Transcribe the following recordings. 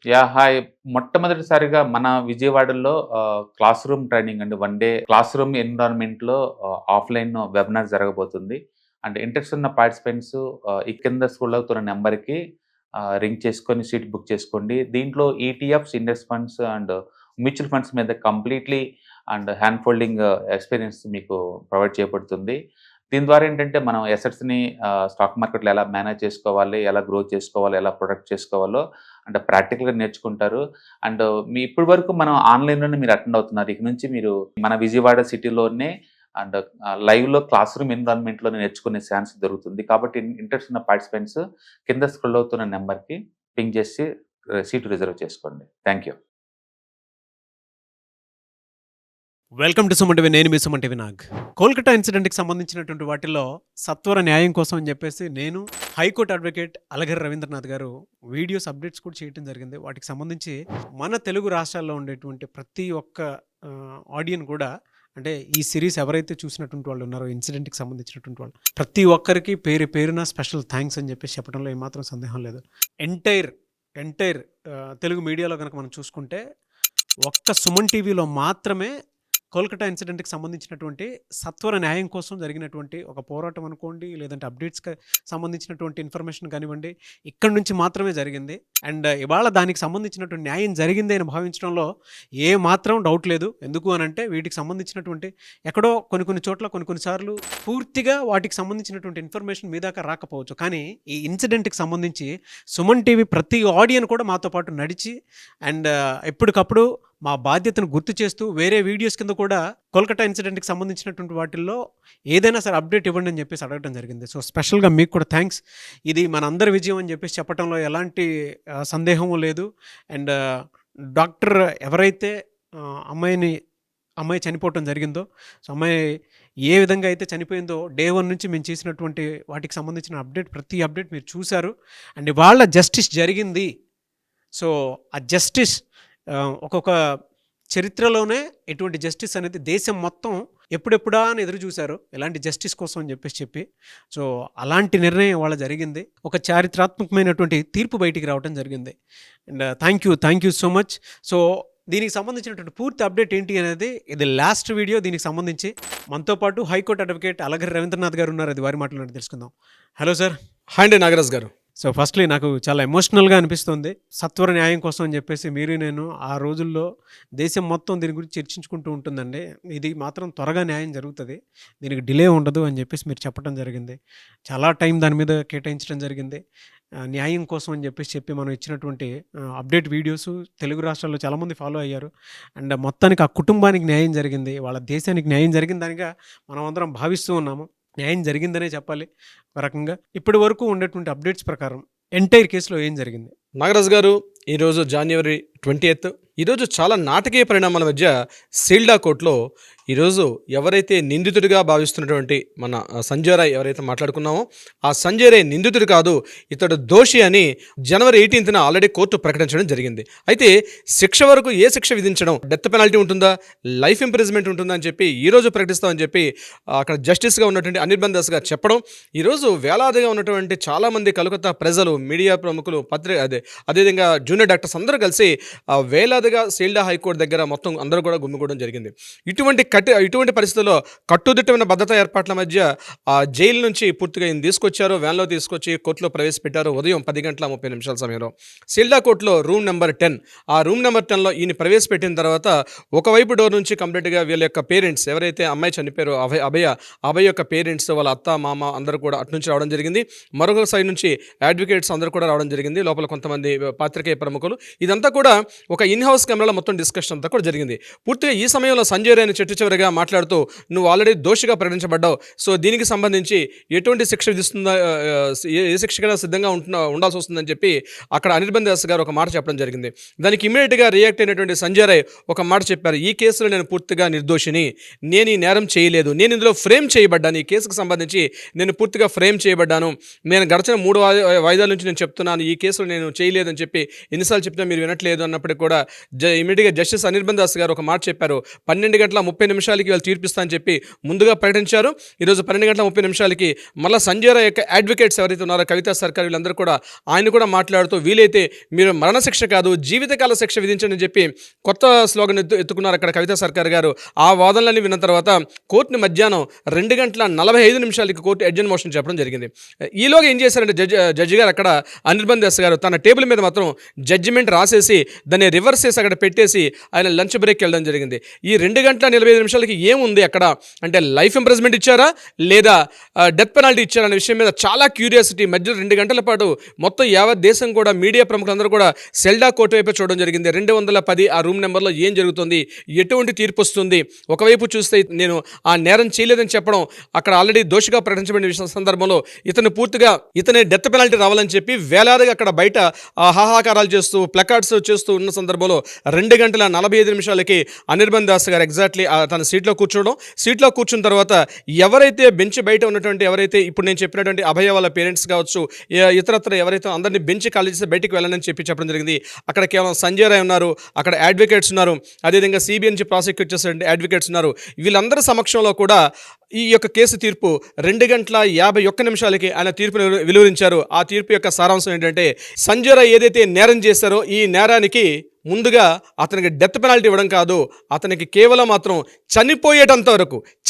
Hi. మొట్టమొదటిసారిగా మన విజయవాడలో క్లాస్ రూమ్ ట్రైనింగ్ అండి. 1 డే క్లాస్ రూమ్ ఎన్విరాన్మెంట్‌లో ఆఫ్‌లైన్ వెబినార్ జరగబోతుంది. అండ్ ఇంట్రెస్ట్ ఉన్న పార్టిసిపెంట్స్ ఈ కింద స్క్రోల్ అవుతున్న నంబర్‌కి రింగ్ చేసుకొని సీట్ బుక్ చేసుకోండి. దీంట్లో ETFs, index funds and mutual funds మీద completely and hand holding experience మీకు ప్రొవైడ్ చేయబడుతుంది. దీని ద్వారా ఏంటంటే మనం అసెట్స్‌ని స్టాక్ మార్కెట్‌లో ఎలా మేనేజ్ చేసుకోవాలి, ఎలా గ్రో చేసుకోవాలి, ఎలా ప్రొటెక్ట్ చేసుకోవాలో అంటే ప్రాక్టికల్‌గా నేర్చుకుంటారు. అండ్ ఇప్పటి వరకు మనం ఆన్‌లైన్‌లోనే మీరు అటెండ్ అవుతున్నారు. ఇక నుంచి మీరు మన విజయవాడ సిటీలోనే అండ్ లైవ్‌లో క్లాస్ రూమ్ ఎన్విరాన్మెంట్‌లో నేర్చుకునే ఛాన్స్ దొరుకుతుంది. కాబట్టి ఇంట్రెస్ట్ ఉన్న పార్టిసిపెంట్స్ కింద స్క్రోల్ అవుతున్న నంబర్‌కి పింగ్ చేసి సీట్ రిజర్వ్ చేసుకోండి. Thank you. Welcome to Suman TV. నేను మీ సుమన్ టీవీ నాగ్. కోల్కతా ఇన్సిడెంట్కి సంబంధించినటువంటి వాటిల్లో సత్వర న్యాయం కోసం అని చెప్పేసి నేను హైకోర్టు అడ్వకేట్ అలగర్ రవీంద్రనాథ్ గారు వీడియోస్ అప్డేట్స్ కూడా చేయడం జరిగింది. వాటికి సంబంధించి మన తెలుగు రాష్ట్రాల్లో ఉండేటువంటి ప్రతి ఒక్క ఆడియన్ కూడా అంటే ఈ సిరీస్ ఎవరైతే చూసినటువంటి వాళ్ళు ఉన్నారో ఇన్సిడెంట్కి సంబంధించినటువంటి వాళ్ళు ప్రతి ఒక్కరికి పేరున స్పెషల్ థ్యాంక్స్ అని చెప్పేసి చెప్పడంలో ఏమాత్రం సందేహం లేదు. ఎంటైర్ తెలుగు మీడియాలో కనుక మనం చూసుకుంటే ఒక్క సుమన్ టీవీలో మాత్రమే కోల్కతా ఇన్సిడెంట్కి సంబంధించినటువంటి సత్వర న్యాయం కోసం జరిగినటువంటి ఒక పోరాటం అనుకోండి, లేదంటే అప్డేట్స్కి సంబంధించినటువంటి ఇన్ఫర్మేషన్ కానివ్వండి, ఇక్కడి నుంచి మాత్రమే జరిగింది. అండ్ ఇవాళ దానికి సంబంధించినటువంటి న్యాయం జరిగింది అని భావించడంలో ఏ మాత్రం డౌట్ లేదు. ఎందుకు అని అంటే వీటికి సంబంధించినటువంటి ఎక్కడో కొన్ని చోట్ల కొన్నిసార్లు పూర్తిగా వాటికి సంబంధించినటువంటి ఇన్ఫర్మేషన్ మీ దాకా రాకపోవచ్చు. కానీ ఈ ఇన్సిడెంట్కి సంబంధించి సుమన్ టీవీ ప్రతి ఆడియన్ కూడా మాతో పాటు నడిచి అండ్ ఎప్పటికప్పుడు మా బాధ్యతను గుర్తు చేస్తూ వేరే వీడియోస్ కింద కూడా కోల్కతా ఇన్సిడెంట్కి సంబంధించినటువంటి వాటిల్లో ఏదైనా సరే అప్డేట్ ఇవ్వండి అని చెప్పేసి అడగడం జరిగింది. సో స్పెషల్గా మీకు కూడా థ్యాంక్స్. ఇది మనందరి విజయం అని చెప్పేసి చెప్పడంలో ఎలాంటి సందేహము లేదు. అండ్ డాక్టర్ ఎవరైతే అమ్మాయి చనిపోవటం జరిగిందో, సో అమ్మాయి ఏ విధంగా అయితే చనిపోయిందో డే 1 నుంచి మేము చేసినటువంటి వాటికి సంబంధించిన ప్రతి అప్డేట్ మీరు చూశారు. అండ్ ఇవాళ జస్టిస్ జరిగింది. సో ఆ జస్టిస్ ఒక్కొక్క చరిత్రలోనే ఎటువంటి జస్టిస్ అనేది దేశం మొత్తం ఎప్పుడెప్పుడా అని ఎదురు చూశారు ఎలాంటి జస్టిస్ కోసం అని చెప్పి సో అలాంటి నిర్ణయం వాళ్ళ జరిగింది. ఒక చారిత్రాత్మకమైనటువంటి తీర్పు బయటికి రావడం జరిగింది. And thank you so much. So దీనికి సంబంధించినటువంటి పూర్తి అప్డేట్ ఏంటి అనేది ఇది లాస్ట్ వీడియో. దీనికి సంబంధించి మనతో పాటు హైకోర్టు అడ్వకేట్ అలగర్ రవీంద్రనాథ్ గారు ఉన్నారు. అది వారి మాటలు తెలుసుకుందాం. Hello sir. హాయ్ అండి నాగరాజ్ గారు. సో ఫస్ట్లీ నాకు చాలా ఎమోషనల్గా అనిపిస్తుంది. సత్వర న్యాయం కోసం అని చెప్పేసి నేను ఆ రోజుల్లో దేశం మొత్తం దీని గురించి చర్చించుకుంటూ ఉంటుందండి. ఇది మాత్రం త్వరగా న్యాయం జరుగుతుంది, దీనికి డిలే ఉండదు అని చెప్పేసి మీరు చెప్పడం జరిగింది. చాలా టైం దాని మీద కేటాయించడం జరిగింది. న్యాయం కోసం అని చెప్పి మనం ఇచ్చినటువంటి అప్డేట్ వీడియోస్ తెలుగు రాష్ట్రాల్లో చాలామంది ఫాలో అయ్యారు. అండ్ మొత్తానికి ఆ కుటుంబానికి న్యాయం జరిగింది, వాళ్ళ దేశానికి న్యాయం జరిగిందానిగా మనం అందరం భావిస్తూ ఉన్నాము. న్యాయం జరిగిందనే చెప్పాలి ఒక రకంగా. ఇప్పటి వరకు ఉండేటువంటి అప్డేట్స్ ప్రకారం ఎంటైర్ కేసులో ఏం జరిగింది? నాగరాజ్ గారు, ఈరోజు January 20th ఈరోజు చాలా నాటకీయ పరిణామాల మధ్య సీల్డా కోర్టులో ఈరోజు ఎవరైతే నిందితుడిగా భావిస్తున్నటువంటి మన సంజయ్ రాయ్ ఎవరైతే మాట్లాడుకున్నామో ఆ సంజయ్ రాయ్ నిందితుడు కాదు, ఇతడు దోషి అని January 18th ఆల్రెడీ కోర్టు ప్రకటించడం జరిగింది. అయితే శిక్ష వరకు ఏ శిక్ష విధించడం, డెత్ పెనాల్టీ ఉంటుందా, లైఫ్ ఇంప్రిజన్మెంట్ ఉంటుందా అని చెప్పి ఈరోజు ప్రకటిస్తామని చెప్పి అక్కడ జస్టిస్గా ఉన్నటువంటి అనిర్బన్ దాస్ గారు చెప్పడం, ఈరోజు వేలాదిగా ఉన్నటువంటి చాలామంది కలకత్తా ప్రజలు, మీడియా ప్రముఖులు, అదేవిధంగా జూనియర్ డాక్టర్స్ అందరూ కలిసి వేలాదిగా సీల్డా హైకోర్టు దగ్గర మొత్తం అందరూ కూడా గుమ్మిగూడడం జరిగింది. ఇటువంటి పరిస్థితుల్లో కట్టుదిట్టమైన భద్రతా ఏర్పాట్ల మధ్య జైలు నుంచి పూర్తిగా ఈయన తీసుకొచ్చారు, వ్యాన్లో తీసుకొచ్చి కోర్టులో ప్రవేశపెట్టారు. ఉదయం 10:30 సమయంలో సీల్డా కోర్టులో రూమ్ నెంబర్ 10, ఆ రూమ్ నెంబర్ 10లో ఈయన ప్రవేశపెట్టిన తర్వాత ఒకవైపు డోర్ నుంచి కంప్లీట్గా వీళ్ళ యొక్క పేరెంట్స్ ఎవరైతే అమ్మాయి చనిపోయారో అభయ యొక్క పేరెంట్స్, వాళ్ళ అత్త మామ అందరూ కూడా అటు నుంచి రావడం జరిగింది. మరొక సైడ్ నుంచి అడ్వకేట్స్ అందరూ కూడా రావడం జరిగింది. లోపల కొంతమంది పాత్రికేయ ప్రముఖులు. ఇదంతా కూడా ఒక ఇన్హౌస్ కెమెరాలో మొత్తం డిస్కషన్ అంతా కూడా జరిగింది. పూర్తిగా ఈ సమయంలో సంజయ్ రాయ్ని చివరిగా మాట్లాడుతూ, నువ్వు ఆల్రెడీ దోషిగా ప్రకటించబడ్డావు, సో దీనికి సంబంధించి ఎటువంటి శిక్ష విధిస్తుందా, ఏ శిక్షకైనా సిద్ధంగా ఉండాల్సి వస్తుందని చెప్పి అక్కడ అనిర్బన్ దాస్ గారు ఒక మాట చెప్పడం జరిగింది. దానికి ఇమీడియట్గా రియాక్ట్ అయినటువంటి సంజయ్ రాయ్ ఒక మాట చెప్పారు, ఈ కేసులో నేను పూర్తిగా నిర్దోషిని, నేను ఈ నేరం చేయలేదు, నేను ఇందులో ఫ్రేమ్ చేయబడ్డాను, ఈ కేసుకు సంబంధించి నేను పూర్తిగా ఫ్రేమ్ చేయబడ్డాను, నేను గడిచిన 3 వాయిదాల నుంచి నేను చెప్తున్నాను, ఈ కేసులో నేను చేయలేదని చెప్పి ఎన్నిసార్లు చెప్పినా మీరు వినట్లేదు అన్నప్పటికీ కూడా ఇమీడియట్గా జస్టిస్ అనిర్బన్ దాస్ గారు ఒక మాట చెప్పారు, 12:30 నిమిషాలకి వాళ్ళు తీర్పిస్తా అని చెప్పి ముందుగా ప్రకటించారు. ఈరోజు 12:30 మళ్ళీ సంజయ్ రాయ్ యొక్క అడ్వకేట్స్ ఎవరైతే ఉన్నారో కవితా సర్కార్ వీళ్ళందరూ కూడా ఆయన కూడా మాట్లాడుతూ వీలైతే మీరు మరణశిక్ష కాదు జీవితకాల శిక్ష విధించండి అని చెప్పి కొత్త స్లోగన్ ఎత్తుకున్నారు అక్కడ కవితా సర్కార్ గారు. ఆ వాదనలన్నీ విన్న తర్వాత కోర్టుని మధ్యాహ్నం 2:45 కోర్టు ఎడ్జన్ మోషన్ చెప్పడం జరిగింది. ఈలోగా ఏం చేశారంటే జడ్జి గారు అక్కడ అనిర్బన్ దాస్ గారు తన టేబుల్ మీద మాత్రం జడ్జిమెంట్ రాసేసి దాన్ని రివర్స్ చేసి అక్కడ పెట్టేసి ఆయన లంచ్ బ్రేక్ వెళ్ళడం జరిగింది. ఈ 2:45 ఏముంది అక్కడ అంటే లైఫ్ ఇంప్రెస్మెంట్ ఇచ్చారా లేదా డెత్ పెనాల్టీ ఇచ్చారా అనే విషయం మీద చాలా క్యూరియాసిటీ. మధ్యలో 2 గంటల పాటు మొత్తం యావత్ దేశం కూడా మీడియా ప్రముఖులందరూ కూడా సెల్డా కోర్టు వైపు చూడడం జరిగింది. 210 ఆ రూమ్ నెంబర్లో ఏం జరుగుతుంది, ఎటువంటి తీర్పు వస్తుంది. ఒకవైపు చూస్తే నేను ఆ నేరం చేయలేదని చెప్పడం, అక్కడ ఆల్రెడీ దోషిగా ప్రకటించబడిన సందర్భంలో ఇతనే డెత్ పెనాల్టీ రావాలని చెప్పి వేలాదిగా అక్కడ బయట హాహాకారాలు చేస్తూ ప్లకార్డ్స్ చేస్తూ ఉన్న సందర్భంలో 2:45 అనిర్బన్ దాస్ గారు ఎగ్జాక్ట్లీ తన సీట్లో కూర్చున్న తర్వాత ఎవరైతే బెంచ్ బయట ఉన్నటువంటి ఎవరైతే ఇప్పుడు నేను చెప్పినటువంటి అభయ వాళ్ళ పేరెంట్స్ కావచ్చు ఇతరత్ర ఎవరైతే అందరినీ బెంచ్ ఖాళీ చేసి బయటికి వెళ్ళాలని చెప్పడం జరిగింది. అక్కడ కేవలం సంజయ్ రాయ్ ఉన్నారు, అక్కడ అడ్వకేట్స్ ఉన్నారు, అదేవిధంగా సిబిఐ నుంచి ప్రాసిక్యూట్ చేసే అడ్వకేట్స్ ఉన్నారు. వీళ్ళందరి సమక్షంలో కూడా ఈ యొక్క కేసు తీర్పు 2:51 ఆయన తీర్పును వెలువరించారు. ఆ తీర్పు యొక్క సారాంశం ఏంటంటే సంజయ్ రాయ్ ఏదైతే నేరం చేశారో ఈ నేరానికి ముందుగా అతనికి డెత్ పెనాల్టీ ఇవ్వడం కాదు, అతనికి కేవలం మాత్రం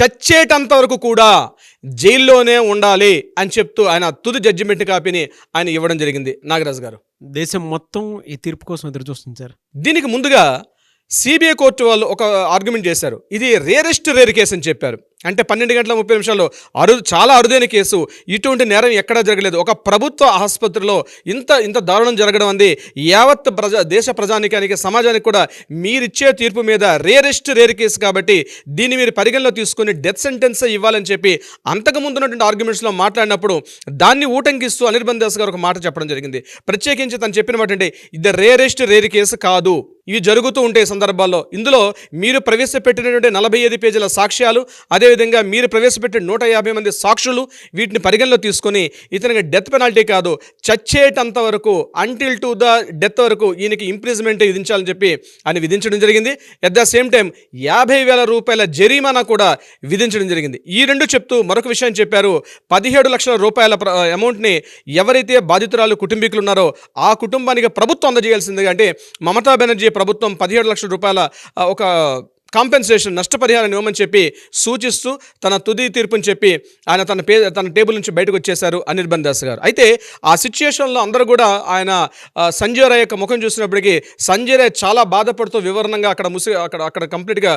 చచ్చేటంత వరకు కూడా జైల్లోనే ఉండాలి అని చెప్తూ ఆయన తుది జడ్జిమెంట్ కాపీని ఆయన ఇవ్వడం జరిగింది. నాగరాజు గారు, దేశం మొత్తం ఈ తీర్పు కోసం ఎదురు చూస్తుంది సార్. దీనికి ముందుగా సిబిఐ కోర్టు వాళ్ళు ఒక ఆర్గ్యుమెంట్ చేశారు. ఇది రేర్ కేసు అని చెప్పారు. అంటే 12:30 చాలా అరుదైన కేసు, ఇటువంటి నేరం ఎక్కడా జరగలేదు. ఒక ప్రభుత్వ ఆసుపత్రిలో ఇంత దారుణం జరగడం అంది యావత్ దేశ ప్రజానికానికి సమాజానికి కూడా మీరిచ్చే తీర్పు మీద రేర్ కేసు కాబట్టి దీన్ని మీరు పరిగణలో తీసుకుని డెత్ సెంటెన్స్ ఇవ్వాలని చెప్పి అంతకుముందు ఉన్నటువంటి ఆర్గ్యుమెంట్స్లో మాట్లాడినప్పుడు దాన్ని ఊటంకిస్తూ అనిర్బన్ దాస్ గారు ఒక మాట చెప్పడం జరిగింది. ప్రత్యేకించి తను చెప్పిన మాట అంటే ఇది రేర్ కేసు కాదు, ఇవి జరుగుతూ ఉంటాయి సందర్భాల్లో. ఇందులో మీరు ప్రవేశపెట్టినటువంటి 45 పేజీల సాక్ష్యాలు, అదేవిధంగా మీరు ప్రవేశపెట్టిన 150 మంది సాక్షులు, వీటిని పరిగణలో తీసుకొని ఇతనికి డెత్ పెనాల్టీ కాదు చచ్చేటంత వరకు అంటిల్ టు ద డెత్ వరకు ఈయనకి ఇంప్రిజ్మెంట్ విధించాలని చెప్పి ఆయన విధించడం జరిగింది. ఎట్ ద సేమ్ టైం 50,000 రూపాయల జరిమానా కూడా విధించడం జరిగింది. ఈ రెండు చెప్తూ మరొక విషయం చెప్పారు. 17 లక్షల రూపాయల అమౌంట్ని ఎవరైతే బాధితురాలు కుటుంబీకులు ఉన్నారో ఆ కుటుంబానికి ప్రభుత్వం అందజేయాల్సిందిగా, అంటే మమతా బెనర్జీ ప్రభుత్వం 17 లక్షల రూపాయల ఒక కాంపెన్సేషన్ నష్టపరిహారం ఇవ్వమని చెప్పి సూచిస్తూ తన తుది తీర్పుని చెప్పి ఆయన తన టేబుల్ నుంచి బయటకు వచ్చేశారు అనిర్బన్ దాస్ గారు. అయితే ఆ సిచ్యుయేషన్లో అందరూ కూడా ఆయన సంజయ్ రాయ్ యొక్క ముఖం చూసినప్పటికీ సంజయ్ రాయ్ చాలా బాధపడుతూ వివరణంగా అక్కడ కంప్లీట్గా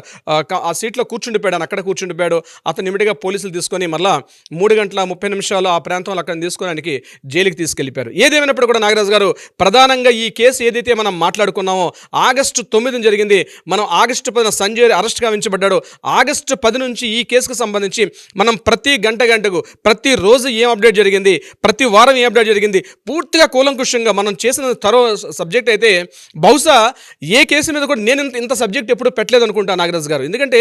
ఆ సీట్లో కూర్చుండిపోయాడు. అతను ఇమిడిగా పోలీసులు తీసుకొని మళ్ళా 3:30 ఆ ప్రాంతంలో అక్కడ తీసుకొని ఆయనకి జైలుకి తీసుకెళ్ళిపోయారు. ఏదేమైనప్పుడు కూడా నాగరాజు గారు, ప్రధానంగా ఈ కేసు ఏదైతే మనం మాట్లాడుకున్నామో ఆగస్టు 9 జరిగింది. మనం ఆగస్టు 10 సంజయ్ అరెస్ట్ గావించబడ్డాడు. ఆగస్టు 10 నుంచి ఈ కేసుకు సంబంధించి మనం ప్రతి గంటకు ప్రతిరోజు ఏం అప్డేట్ జరిగింది, ప్రతి వారం ఏం అప్డేట్ జరిగింది పూర్తిగా కూలంకుషంగా మనం చేసిన సబ్జెక్ట్ అయితే బహుశా ఏ కేసు మీద కూడా నేను ఇంత సబ్జెక్ట్ ఎప్పుడు పెట్టలేదు అనుకుంటా నాగరాజు గారు. ఎందుకంటే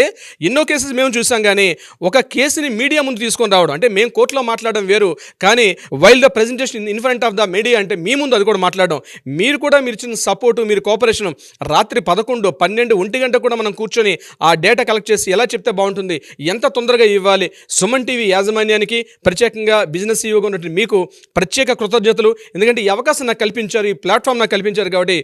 ఎన్నో కేసెస్ మేము చూసాం, కానీ ఒక కేసుని మీడియా ముందు తీసుకొని రావడం అంటే మేము కోర్టులో మాట్లాడడం వేరు, కానీ while the presentation in front of the media అంటే మీ ముందు అది కూడా మాట్లాడడం, మీరు ఇచ్చిన సపోర్టు, మీరు కోఆపరేషన్, రాత్రి 11, 12, 1 గంట కూడా మనం కూర్చొని ఆ డేటా కలెక్ట్ చేసి ఎలా చెప్తే బాగుంటుంది, ఎంత తొందరగా ఇవ్వాలి. సుమన్ టీవీ యాజమాన్యానికి, ప్రత్యేకంగా బిజినెస్ సీఈఓగా ఉన్నటువంటి మీకు ప్రత్యేక కృతజ్ఞతలు. ఎందుకంటే ఈ అవకాశం నాకు కల్పించారు, ఈ ప్లాట్ఫామ్ నాకు కల్పించారు. కాబట్టి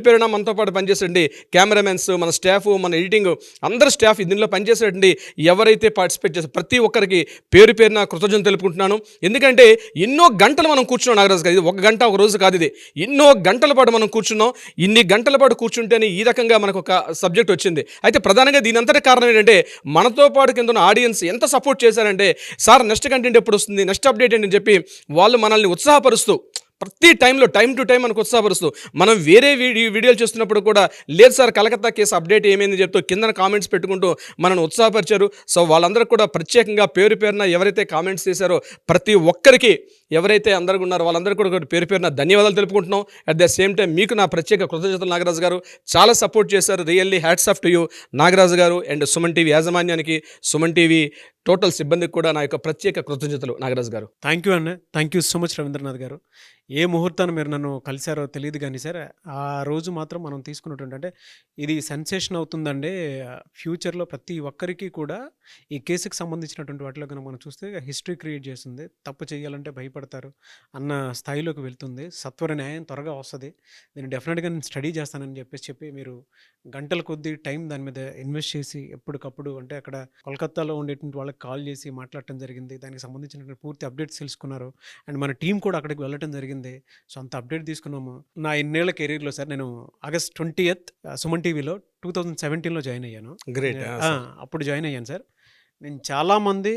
పేరున మనతో పాటు పనిచేసేయండి కెమెరామెన్స్, మన స్టాఫ్, మన ఎడిటింగ్ అందరు స్టాఫ్ దీనిలో పనిచేసేటండి ఎవరైతే పార్టిసిపేట్ చేస్తారు ప్రతి ఒక్కరికి పేరున కృతజ్ఞతలు తెలుపుకుంటున్నాను. ఎందుకంటే ఎన్నో గంటలు మనం కూర్చున్నాం నాగరాజు గారు. ఇది ఒక గంట ఒక రోజు కాదు, ఇది ఎన్నో గంటల పాటు మనం కూర్చున్నాం. ఇన్ని గంటల పాటు కూర్చుంటేనే ఈ రకంగా మనకు ఒక సబ్జెక్ట్ వచ్చింది. అయితే ప్రధానంగా దీని అంతటి కారణం ఏంటంటే మనతో పాటు కింద ఉన్న ఆడియన్స్ ఎంత సపోర్ట్ చేశారంటే, సార్ నెక్స్ట్ కంటెంట్ ఎప్పుడు వస్తుంది, నెక్స్ట్ అప్డేట్ ఏంటని చెప్పి వాళ్ళు మనల్ని ఉత్సాహపరుస్తూ ప్రతి టైంలో టైం టు టైం మనకు ఉత్సాహపరుస్తూ, మనం వేరే వీడియోలు చేస్తున్నప్పుడు కూడా లేదు సార్ కలకత్తా కేసు అప్డేట్ ఏమైంది చెప్తూ కింద కామెంట్స్ పెట్టుకుంటూ మనల్ని ఉత్సాహపరిచారు. సో వాళ్ళందరూ కూడా ప్రత్యేకంగా పేరున ఎవరైతే కామెంట్స్ చేశారో ప్రతి ఒక్కరికి, ఎవరైతే అందరూ ఉన్నారో వాళ్ళందరూ కూడా పేరున ధన్యవాదాలు తెలుపుకుంటున్నాం. అట్ ద సేమ్ టైం మీకు నా ప్రత్యేక కృతజ్ఞతలు నాగరాజు గారు, చాలా సపోర్ట్ చేశారు. Really hats off to you Nagaraju గారు. అండ్ సుమన్ టీవీ యాజమాన్యానికి, సుమన్ టీవీ టోటల్ సిబ్బందికి కూడా నా యొక్క ప్రత్యేక కృతజ్ఞతలు నాగరాజు గారు. థ్యాంక్ యూ అండి. Thank you so much Ravindranath గారు. ఏ ముహూర్తాన మీరు నన్ను కలిసారో తెలీదు గానీ సార్, ఆ రోజు మాత్రం మనం తీసుకున్నటువంటి అంటే ఇది సెన్సేషన్ అవుతుందండి. ఫ్యూచర్‌లో ప్రతి ఒక్కరికి కూడా ఈ కేసుకి సంబంధించినటువంటి వాటిలో గనుక మనం చూస్తే హిస్టరీ క్రియేట్ చేస్తుంది. తప్పు చేయాలంటే భయపడతారు అన్న స్థాయిలోకి వెళ్తుంది. సత్వర న్యాయం త్వరగా వస్తది. నేను డెఫినిట్‌గా నేను స్టడీ చేస్తానని చెప్పి మీరు గంటల కొద్దీ టైం దాని మీద ఇన్వెస్ట్ చేసి ఎప్పటికప్పుడు అంటే అక్కడ కోల్కతాలో ఉండేటువంటి వాళ్ళకి కాల్ చేసి మాట్లాడటం జరిగింది. దానికి సంబంధించినటువంటి పూర్తి అప్డేట్స్ తెలుసుకున్నారు. అండ్ మన టీం కూడా అక్కడికి వెళ్ళటం జరిగింది. సో, అంత అప్డేట్ తీసుకున్నాము. నా ఇన్నేళ్ల కెరీర్‌లో సార్ నేను ఆగస్ట్ 20th సుమన్ టీవీలో 2017లో జాయిన్ అయ్యాను. గ్రేట్. ఆ! అప్పుడు జాయిన్ అయ్యాను సార్. నేను చాలామంది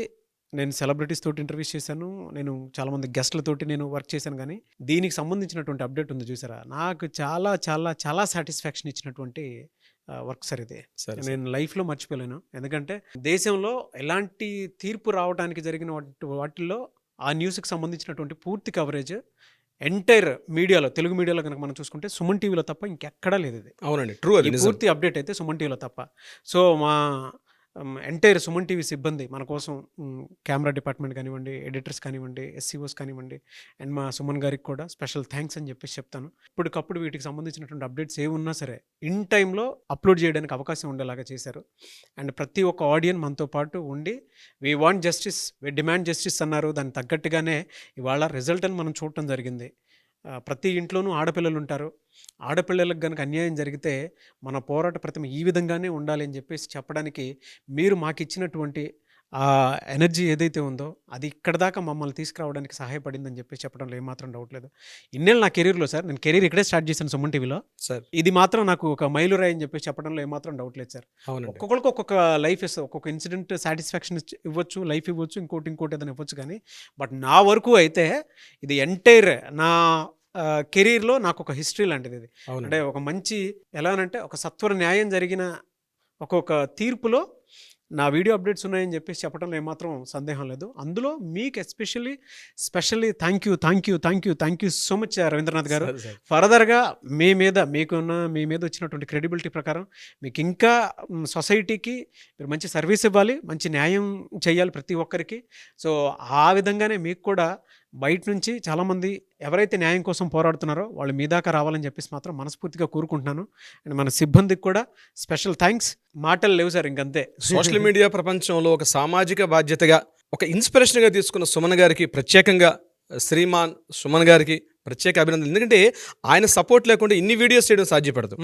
సెలబ్రిటీస్ తోటి ఇంటర్వ్యూస్ చేశాను. నేను చాలామంది గెస్ట్‌లతోటి నేను వర్క్ చేశాను గానీ, దీనికి సంబంధించినటువంటి అప్డేట్ ఉంది చూసారా? నాకు చాలా చాలా చాలా సాటిస్ఫాక్షన్ ఇచ్చినటువంటి వర్క్ సార్ ఇది. సరే. నేను లైఫ్‌లో మర్చిపోలేను. ఎందుకంటే దేశంలో ఎలాంటి తీర్పు రావడానికి జరిగిన వాటిల్లో ఆ న్యూస్‌కి సంబంధించినటువంటి పూర్తి కవరేజ్ ఎంటైర్ మీడియాలో, తెలుగు మీడియాలో గనక మనం చూసుకుంటే సుమన్ టీవీలో తప్ప ఇంకెక్కడా లేదిది. అవునండి. ట్రూ అది ఈ నిజం. పూర్తి అప్డేట్ అయితే సుమన్ టీవీలో తప్ప. సో, మా ఎంటైర్ సుమన్ టీవీ సిబ్బంది మన కోసం కెమెరా డిపార్ట్మెంట్ కానివ్వండి, ఎడిటర్స్ కానివ్వండి, ఎస్సీఓస్ కానివ్వండి, అండ్ మా సుమన్ గారికి కూడా స్పెషల్ థ్యాంక్స్ అని చెప్పేసి చెప్తాను. ఇప్పటికప్పుడు వీటికి సంబంధించినటువంటి అప్డేట్స్ ఏమున్నా సరే ఇన్ టైంలో అప్లోడ్ చేయడానికి అవకాశం ఉండేలాగా చేశారు. అండ్ ప్రతి ఒక్క ఆడియన్స్ మనతో పాటు ఉండి we want justice, we demand justice అన్నారు. దానికి తగ్గట్టుగానే ఇవాళ రిజల్ట్ అని మనం చూడటం జరిగింది. ప్రతి ఇంట్లోనూ ఆడపిల్లలు ఉంటారు. ఆడపిల్లలకు గనుక అన్యాయం జరిగితే మన పోరాట ప్రతిమ ఈ విధంగానే ఉండాలి అని చెప్పేసి చెప్పడానికి మీరు మాకిచ్చినటువంటి ఎనర్జీ ఏదైతే ఉందో అది ఇక్కడ దాకా మమ్మల్ని తీసుకురావడానికి సహాయపడిందని చెప్పేసి చెప్పడంలో ఏమాత్రం డౌట్ లేదు. ఇన్నేళ్ళు నా కెరీర్‌లో సార్, నేను కెరీర్ ఇక్కడే స్టార్ట్ చేశాను సుమన్ టీవీలో. సార్. ఇది మాత్రం నాకు ఒక మైలురాయి అని చెప్పేసి చెప్పడంలో ఏమాత్రం డౌట్ లేదు సార్. అవునండి. ఒక్కొక్కరికి ఒక్కొక్క లైఫ్ ఇస్తుంది. ఒక్కొక్క ఇన్సిడెంట్ సాటిస్ఫాక్షన్ ఇవ్వచ్చు, లైఫ్ ఇవ్వచ్చు, ఇంకోటి ఏదైనా ఇవ్వచ్చు. కానీ బట్ నా వరకు అయితే ఇది ఎంటైర్ నా కెరీర్‌లో నాకు ఒక హిస్టరీ లాంటిది ఇది. అవునండి. అంటే ఒక మంచి ఎలానంటే ఒక సత్వర న్యాయం జరిగిన ఒక్కొక్క తీర్పులో నా వీడియో అప్డేట్స్ ఉన్నాయని చెప్పేసి చెప్పడంలో ఏమాత్రం సందేహం లేదు. అందులో మీకు specially thank you so much Ravindranath గారు. సరే, సరే. ఫర్దర్‌గా మీ మీద వచ్చినటువంటి క్రెడిబిలిటీ ప్రకారం మీకు ఇంకా సొసైటీకి మీరు మంచి సర్వీస్ ఇవ్వాలి, మంచి న్యాయం చేయాలి ప్రతి ఒక్కరికి. సో, ఆ విధంగానే మీకు కూడా బయట నుంచి చాలామంది ఎవరైతే న్యాయం కోసం పోరాడుతున్నారో వాళ్ళు మీ దాకా రావాలని చెప్పేసి మాత్రం మనస్ఫూర్తిగా కోరుకుంటున్నాను. అండ్ మన సిబ్బందికి కూడా స్పెషల్ థ్యాంక్స్. మాటలు లేవు సార్ ఇంకంతే. సోషల్ మీడియా ప్రపంచంలో ఒక సామాజిక బాధ్యతగా, ఒక ఇన్స్పిరేషన్గా తీసుకున్న సుమన్ గారికి ప్రత్యేకంగా, శ్రీమాన్ సుమన్ గారికి ప్రత్యేక అభినందనలు. ఎందుకంటే ఆయన సపోర్ట్ లేకుండా ఇన్ని వీడియోస్ చేయడం సాధ్యపడదు.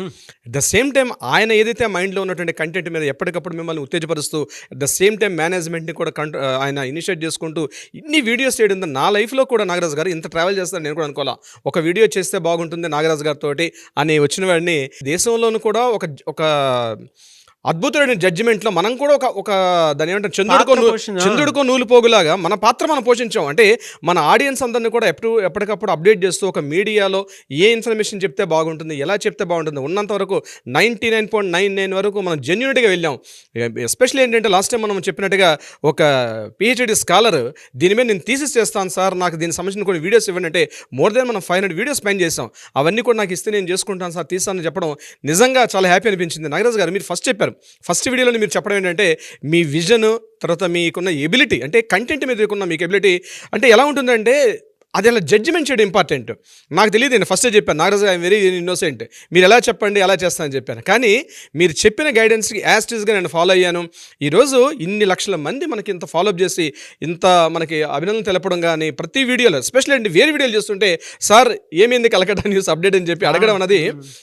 అట్ ద సేమ్ టైం ఆయన ఏదైతే మైండ్లో ఉన్నటువంటి కంటెంట్ మీద ఎప్పటికప్పుడు మిమ్మల్ని ఉత్తేజపరుస్తూ, అట్ ద సేమ్ టైం మేనేజ్మెంట్ని కూడా ఆయన ఇనిషియేట్ చేసుకుంటూ ఇన్ని వీడియోస్ చేయడం నా లైఫ్లో కూడా నాగరాజు గారు ఇంత ట్రావెల్ చేస్తాను నేను కూడా అనుకోవాలా. ఒక వీడియో చేస్తే బాగుంటుంది నాగరాజు గారితో అని వచ్చిన వాడిని దేశంలోనూ కూడా ఒక అద్భుతమైన జడ్జిమెంట్లో మనం కూడా ఒక దాని ఏమంటారు చంద్రుడికో నూలు పోగులాగా మన పాత్ర మనం పోషించాం. అంటే మన ఆడియన్స్ అందరినీ కూడా ఎప్పటికప్పుడు అప్డేట్ చేస్తూ ఒక మీడియాలో ఏ ఇన్ఫర్మేషన్ చెప్తే బాగుంటుంది, ఎలా చెప్తే బాగుంటుంది, ఉన్నంత వరకు 99.99 వరకు మనం జెన్యూనిటీగా వెళ్ళాం. ఎస్పెషల్లీ ఏంటంటే లాస్ట్ టైం మనం చెప్పినట్టుగా ఒక పిహెచ్డి స్కాలర్ దీని మీద నేను థీసిస్ చేస్తాను సార్, నాకు దీనికి సంబంధించిన కొన్ని వీడియోస్ ఇవ్వండి అంటే మోర్ దెన్ మనం 500 వీడియోస్ స్పెండ్ చేసాం. అవన్నీ కూడా నాకు ఇస్తే నేను చేసుకుంటాను సార్, తీస్తానని చెప్పడం నిజంగా చాలా హ్యాపీ అనిపించింది. నాగరాజు గారు మీరు ఫస్ట్ చెప్పారు, ఫస్ట్ వీడియోలో మీరు చెప్పడం ఏంటంటే మీ విజన్, తర్వాత మీకున్న ఎబిలిటీ, అంటే కంటెంట్ మీద మీకున్న మీకు ఎబిలిటీ అంటే ఎలా ఉంటుందంటే అది అలా జడ్జిమెంట్ చేయడం ఇంపార్టెంట్. నాకు తెలియదు, నేను ఫస్టే చెప్పాను నాగరాజు ఐఎమ్ వెరీ ఇన్నోసెంట్, మీరు ఎలా చెప్పండి ఎలా చేస్తానని చెప్పాను. కానీ మీరు చెప్పిన గైడెన్స్కి యాస్టీస్గా నేను ఫాలో అయ్యాను. ఈరోజు ఇన్ని లక్షల మంది మనకి ఇంత ఫాలోఅప్ చేసి ఇంత మనకి అభినందనలు తెలపడం కానీ, ప్రతి వీడియోలో ఎస్పెషల్లీ అండి వేరే వీడియోలు చేస్తుంటే సార్ ఏమైంది కలకట్టా న్యూస్ అప్డేట్ అని చెప్పి అడగడం అన్నది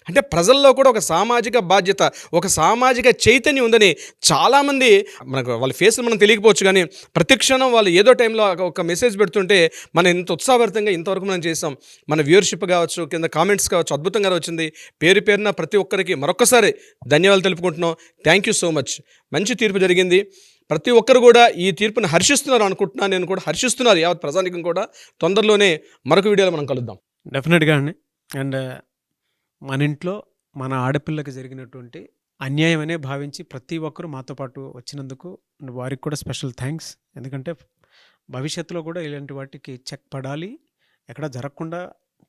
అంటే ప్రజల్లో కూడా ఒక సామాజిక బాధ్యత, ఒక సామాజిక చైతన్యం ఉందని చాలామంది మనకు వాళ్ళ ఫేస్లు మనం తెలియకపోవచ్చు కానీ ప్రతి క్షణం వాళ్ళు ఏదో టైంలో ఒక మెసేజ్ పెడుతుంటే మనం ఇంత ఉత్సాహపరంగా ఇంతవరకు మనం చేసాం. మన వ్యూవర్షిప్ కావచ్చు, కింద కామెంట్స్ కావచ్చు, అద్భుతంగా వచ్చింది. పేరున ప్రతి ఒక్కరికి మరొక్కసారి ధన్యవాదాలు తెలుపుకుంటున్నాం. Thank you so much. మంచి తీర్పు జరిగింది. ప్రతి ఒక్కరు కూడా ఈ తీర్పుని హర్షిస్తున్నారు అనుకుంటున్నాను. నేను కూడా హర్షిస్తున్నారు, యావత్ ప్రజానికం కూడా. తొందరలోనే మరొక వీడియోలో మనం కలుద్దాం. డెఫినెట్గా అండి. అండ్ మన ఇంట్లో మన ఆడపిల్లకి జరిగినటువంటి అన్యాయం అనే భావించి ప్రతి ఒక్కరూ మాతో పాటు వచ్చినందుకు వారికి కూడా స్పెషల్ థ్యాంక్స్. ఎందుకంటే భవిష్యత్తులో కూడా ఇలాంటి వాటికి చెక్ పడాలి, ఎక్కడ జరగకుండా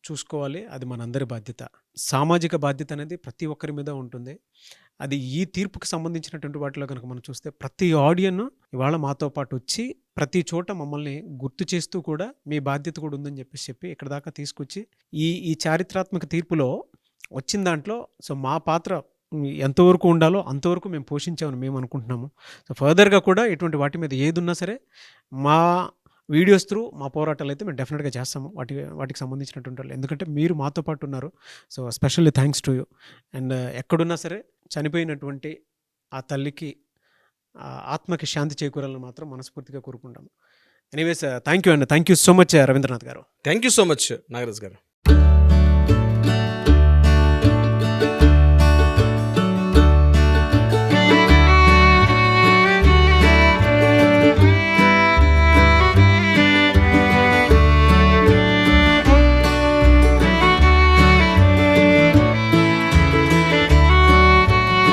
చూసుకోవాలి. అది మనందరి బాధ్యత. సామాజిక బాధ్యత అనేది ప్రతి ఒక్కరి మీద ఉంటుంది. అది ఈ తీర్పుకి సంబంధించినటువంటి వాటిలో కనుక మనం చూస్తే ప్రతి ఆడియన్ ఇవాళ మాతో పాటు వచ్చి ప్రతి చోట మమ్మల్ని గుర్తు చేస్తూ కూడా మీ బాధ్యత కూడా ఉందని చెప్పి ఇక్కడ దాకా తీసుకొచ్చి ఈ చారిత్రాత్మక తీర్పులో వచ్చిన దాంట్లో సో మా పాత్ర ఎంతవరకు ఉండాలో అంతవరకు మేము పోషించామని మేము అనుకుంటున్నాము. సో ఫర్దర్గా కూడా ఇటువంటి వాటి మీద ఏది ఉన్నా సరే మా వీడియోస్ త్రూ మా పోరాటాలు అయితే మేము డెఫినెట్గా చేస్తాము వాటికి సంబంధించినటువంటి వాళ్ళు, ఎందుకంటే మీరు మాతో పాటు ఉన్నారు. So specially thanks to you. And ఎక్కడున్నా సరే చనిపోయినటువంటి ఆ తల్లికి ఆత్మకి శాంతి చేకూరాలని మాత్రం మనస్ఫూర్తిగా కోరుకుంటాము. ఎనీవేస్ థ్యాంక్ యూ అండి, thank you so much Ravindranath గారు. Thank you so much Nagaraj గారు.